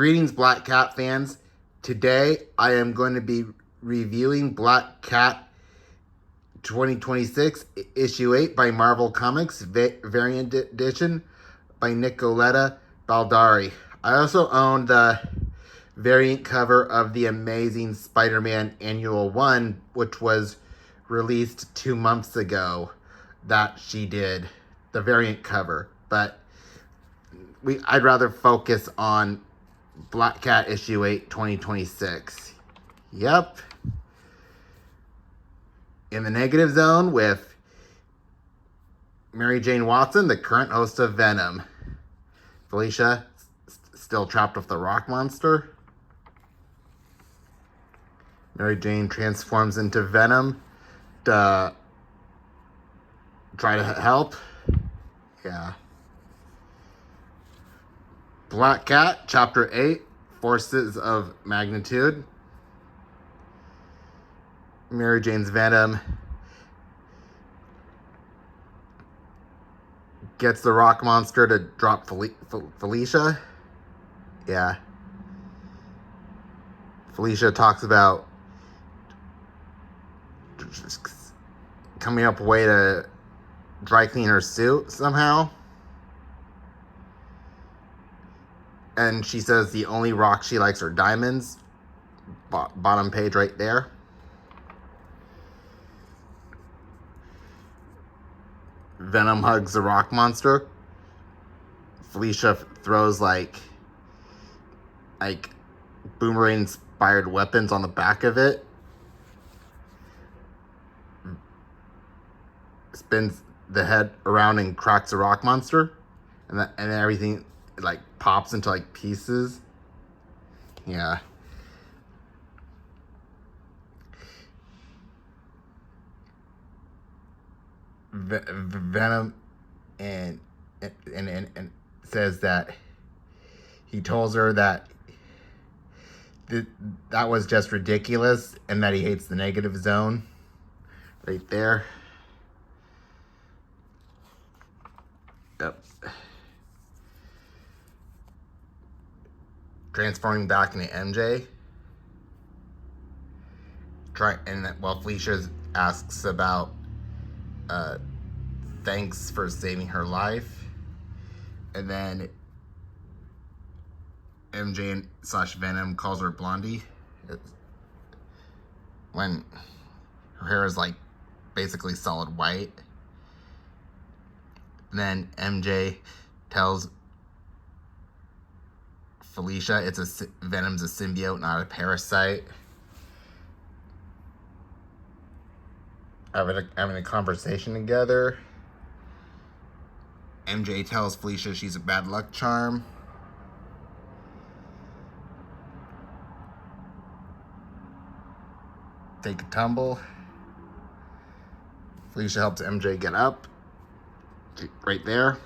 Greetings, Black Cat fans. Today, I am going to be reviewing Black Cat 2026 issue 8 by Marvel Comics, variant edition by Nicoletta, Baldari. I also own the variant cover of the Amazing Spider-Man Annual 1, which was released 2 months ago, that she did, the variant cover. But I'd rather focus on Black Cat issue 8, 2026. Yep. In the negative zone with Mary Jane Watson, the current host of Venom. Felicia, still trapped with the rock monster. Mary Jane transforms into Venom to try to help. Yeah. Black Cat, Chapter 8, Forces of Magnitude. Mary Jane's Venom gets the rock monster to drop Felicia. Yeah. Felicia talks about just coming up with a way to dry clean her suit somehow. And she says the only rock she likes are diamonds. Bottom page right there. Venom hugs the rock monster. Felicia throws like boomerang inspired weapons on the back of it. Spins the head around and cracks the rock monster. And then everything like pops into like pieces. Yeah. Venom and says that he tells her that that was just ridiculous and that he hates the negative zone. Right there. Yep. Transforming back into MJ. Felicia asks about thanks for saving her life. And then MJ / Venom calls her Blondie. When her hair is like basically solid white. And then MJ tells Felicia Venom's a symbiote, not a parasite. Having a conversation together. MJ tells Felicia she's a bad luck charm. Take a tumble. Felicia helps MJ get up. Right there.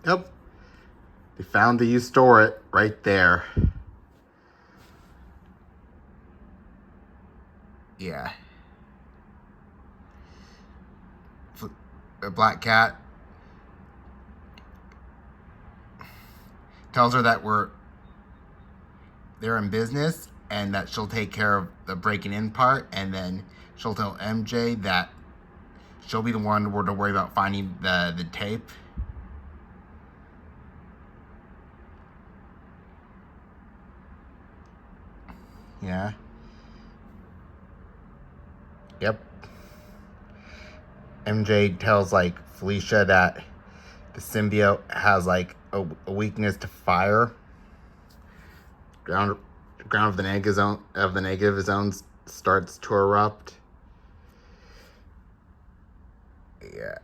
Yep. They found the you store it right there. Yeah. The Black Cat tells her that they're in business and that she'll take care of the breaking in part, and then she'll tell MJ that she'll be the one to worry about finding the tape. Yeah. Yep. MJ tells Felicia that the symbiote has a weakness to fire. Ground of the negative zone starts to erupt. Yeah.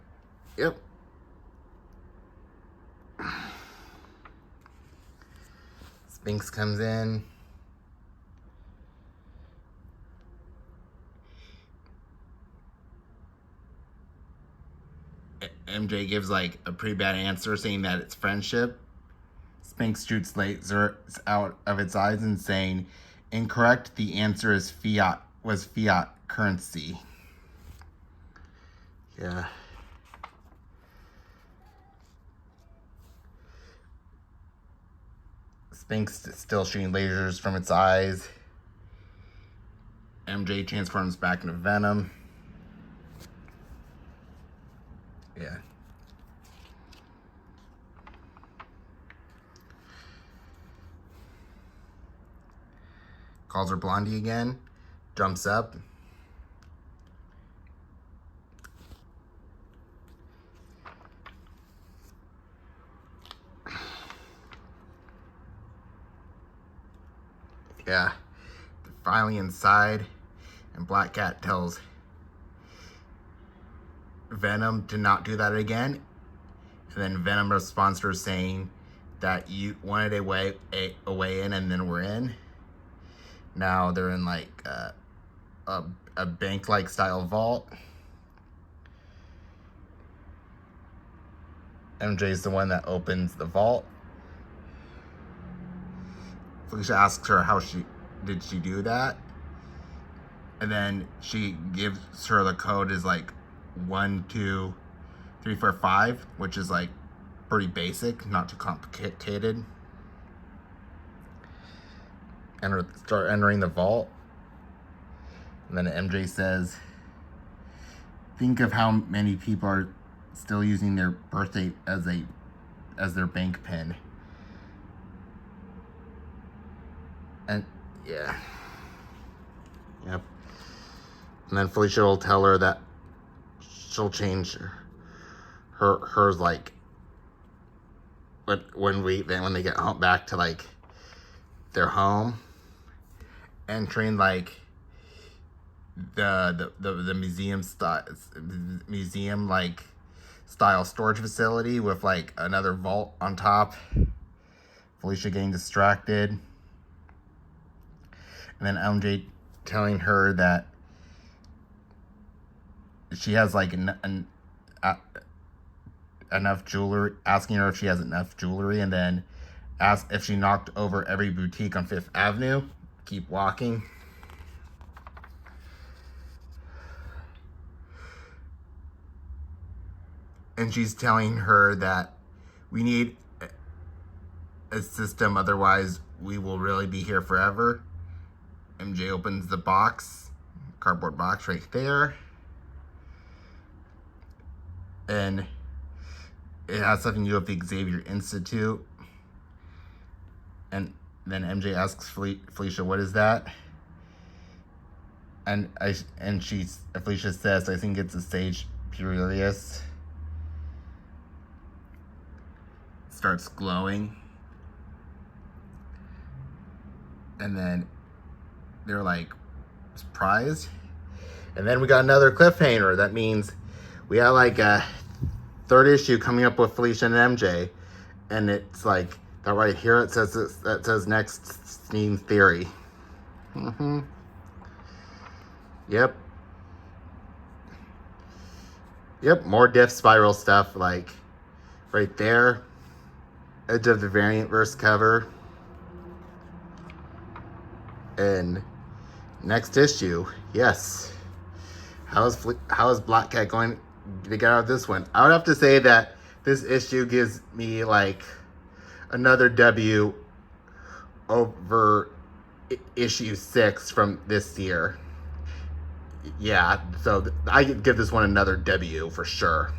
Yep. Sphinx comes in. MJ gives a pretty bad answer, saying that it's friendship. Sphinx shoots lasers out of its eyes and saying, incorrect, the answer is fiat currency. Yeah. Sphinx still shooting lasers from its eyes. MJ transforms back into Venom. Yeah. Calls her Blondie again. Jumps up. Yeah. Finally inside, and Black Cat tells Venom to not do that again. And then Venom responds to her saying that you wanted a way in, and then we're in. Now they're in like a bank-like style vault. MJ's the one that opens the vault. Felicia asks her how did she do that, and then she gives her the code is like 1, 2, 3, 4, 5, which is like pretty basic, not too complicated. And start entering the vault, and then MJ says, "Think of how many people are still using their birthday as their bank pin." And yeah. Yep. And then Felicia will tell her that she'll change hers like when they get home back to like their home, entering like the museum like style storage facility with like another vault on top. Felicia getting distracted. And then MJ telling her that she has like enough jewelry, asking her if she has enough jewelry, and then ask if she knocked over every boutique on 5th Avenue. Keep walking. And she's telling her that we need a system, otherwise we will really be here forever. MJ opens the box, cardboard box right there. And it has something to do with the Xavier Institute. And then MJ asks Felicia, "What is that?" And Felicia says, "I think it's a sage Purelius." Starts glowing. And then they're like surprised. And then we got another cliffhanger. That means we have like a 3rd issue coming up with Felicia and MJ. And it's like that right here. It says next scene theory. Yep. More Diff Spiral stuff like right there. Edge of the Variant Verse cover. And next issue, yes. How is Black Cat going to get out of this one? I would have to say that this issue gives me like another W over issue 6 from this year. Yeah, so I give this one another W for sure.